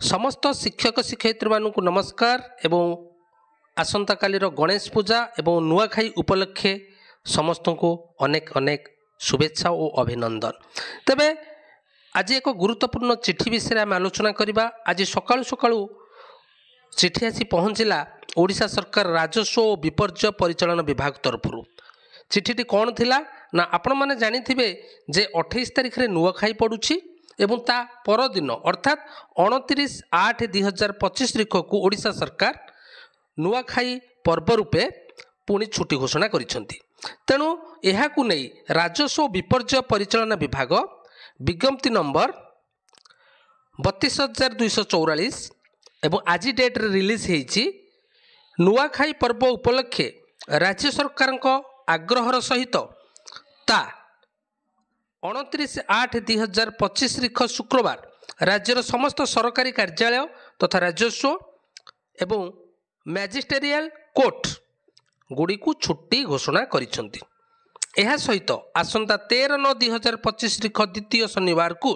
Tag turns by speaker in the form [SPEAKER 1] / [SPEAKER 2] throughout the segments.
[SPEAKER 1] समस्त शिक्षक शिक्षयित्री मानक नमस्कार एवं आसंता कालीर गणेश पूजा एवं नुआखाई उपलक्षे समस्त को अनेक अनेक शुभेच्छा और अभिनंदन। तेबे आज एक गुरुत्वपूर्ण चिठी विषय आम आलोचना करवा। आज सकाळु सकाळु चिठी आसी पहुँचला ओडिशा सरकार राजस्व और विपर्य परिचालन विभाग तरफ। चिठीटी कौन थिला ना आपण माने जानिथिबे जे 28 तारिख रे नुआखाई पड़ुछि एवं ता परदिन अर्थात 29/8/2025 तारिख को ओडिशा सरकार नुआखाई पर्व रूपे पुणी छुट्टी घोषणा करिसेंती। तेणु एहाकु नै राजस्व विपर्य परिचालन विभाग विज्ञप्ति नंबर 32,244 एवं आज डेट रे रिलीज हेछि। नुआखाई पर्व उपलक्षे राज्य सरकार आग्रहर सहित ता 29/8/2025 तारिख शुक्रवार राज्यर समस्त सरकारी कार्यालय तथा राजस्व एवं मैजिस्टेरियल कोर्ट गुड़ी को छुट्टी घोषणा करिसेंती। एहा सहित आसंता 13/9/2025 तारिख द्वितीय शनिवार को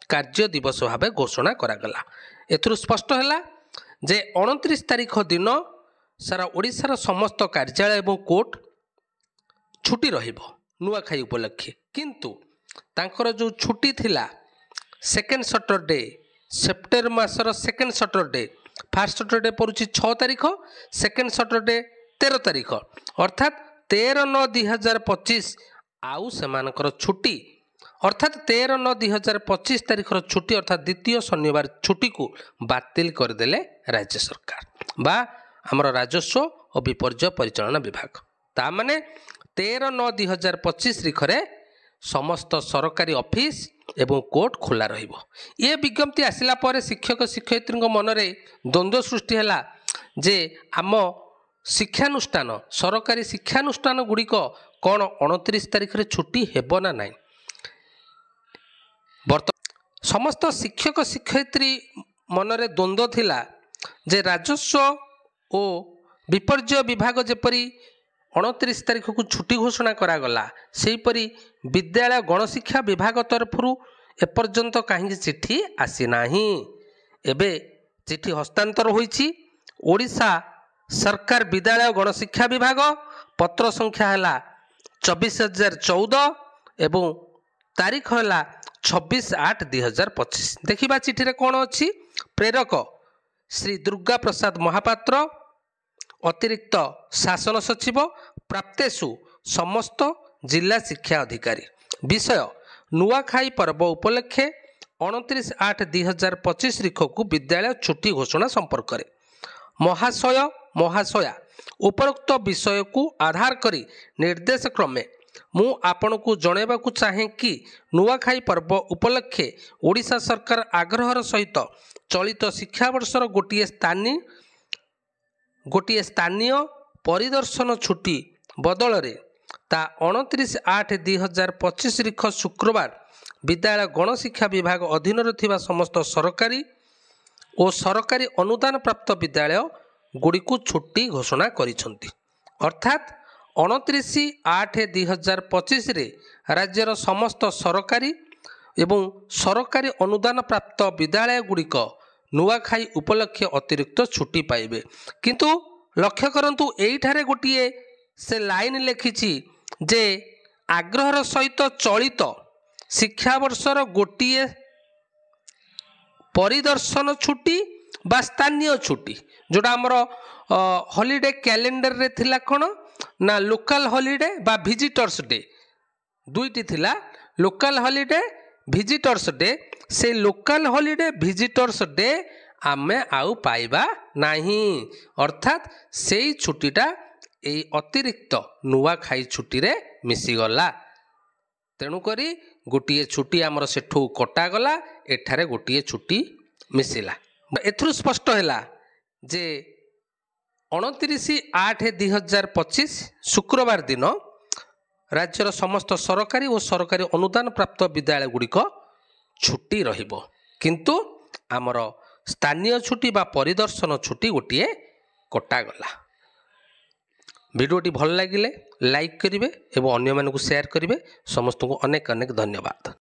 [SPEAKER 1] कार्य दिवस भाव घोषणा करागला। एथुरु स्पष्ट है जे 29 तारिख दिन सारा ओडिशार समस्त कार्यालय एवं कोर्ट छुट्टी रहिबो नुआखाई उपलक्षे। किंतु तांकर जो छुट्टी थिला सेकेंड सैटरडे सेप्टेम्बर मासर सेकेंड सैटरडे फास्ट सैटरडे पड़ुछि 6 तारिख सेकेंड सैटरडे 13 तारिख अर्थात 13/9/2025 आउ सेमानकर छुट्टी अर्थात 13/9/2025 तारिखर छुट्टी अर्थात द्वितीय शनिवार छुट्टी को बातिल करदेले राज्य सरकार बा आमर राजस्व और विपर्य परिचालन विभाग। ता माने 13/9/2025 तारिख रे समस्त सरकारी ऑफिस एवं कोर्ट खोला रहिबो। ये विज्ञप्ति आसिला पर शिक्षक शिक्षयित्री मनरे द्वंद्व सृष्टि हैला जे आम शिक्षानुष्ठान सरकारी शिक्षानुष्ठान गुड़िक कौन 29 तारिख रे छुट्टी हेबो ना नाई। समस्त शिक्षक शिक्षयित्री मनरे द्वंद्व थिला जे राजस्व और विपर्य विभाग जेपरी 29 तारिख को छुट्टी घोषणा करागला सेहीपरि विद्यालय गणशिक्षा विभाग तरफ एपर्यंत कहीं चिठी आसी नाही। एबे चिठी हस्तांतर होईछि ओडिशा सरकार विद्यालय गणशिक्षा विभाग पत्र संख्या है 24,014 एवं तारीख है 26/8/2025। देखिबा चिठी रे कौन अच्छी प्रेरक श्री दुर्गा प्रसाद महापात्र अतिरिक्त शासन सचिव प्राप्तेषु समस्त जिला शिक्षा अधिकारी। विषय नुआखाई पर्व उपलक्षे 29/8/2025 तारिख को विद्यालय छुट्टी घोषणा संपर्क में महाशय महाशया उपरोक्त विषय को आधार करी निर्देश क्रमे मु आपण को जनइबा को चाहे कि नुआखाई पर्व उपलक्षे ओडिशा सरकार आग्रहर सहित चलित शिक्षा वर्षर गोटे स्थानीय परिदर्शन छुट्टी बदल रे ता 29/8/2025 तारिख शुक्रवार विद्यालय गणशिक्षा विभाग अधीन थिबा समस्त सरकारी और सरकारी अनुदान प्राप्त विद्यालय गुड़ी को छुट्टी घोषणा करिसेंती। अर्थात 29/8/2025 रे राज्यर समस्त सरकारी एवं सरकारी अनुदान प्राप्त विद्यालय गुड़िक नुआखाई उपलक्षे अतिरिक्त छुट्टी पाइबे। किंतु लक्ष्य करंतु एइठारे गोटिए से लाइन लिखिछि जे आग्रहर सहित चलित शिक्षा वर्षर गोटिए परिदर्शन छुट्टी बा स्थानीय छुट्टी जोटा आमर हॉलिडे कैलेंडर रे थिला कोन ना लोकल हॉलिडे बा विजिटर्स डे दुईटी थिला लोकल हॉलिडे विजिटर्स डे से लोकल हॉलिडे विजिटर्स डे आमे आउ पाइबा नाही। अर्थात से छुट्टीटा एई अतिरिक्त नुआखाई छुट्टी रे मिसीगला। तेणुकरी गोटे छुट्टी आमर सेठू कटागला एठारे गोटे छुट्टी मिसिला। एथुरु स्पष्ट है जे 29/8/2025 शुक्रवार दिन राज्यर समस्त सरकारी और सरकारी अनुदान प्राप्त विद्यालय गुड़िक छुट्टी रहिबो। किंतु आमर स्थानीय छुट्टी बा परिदर्शन छुट्टी गोटे कटागला। वीडियोटी भल लगिले लाइक करेंगे और अन्य मानक शेयर करेंगे। समस्त को अनेक अनेक धन्यवाद।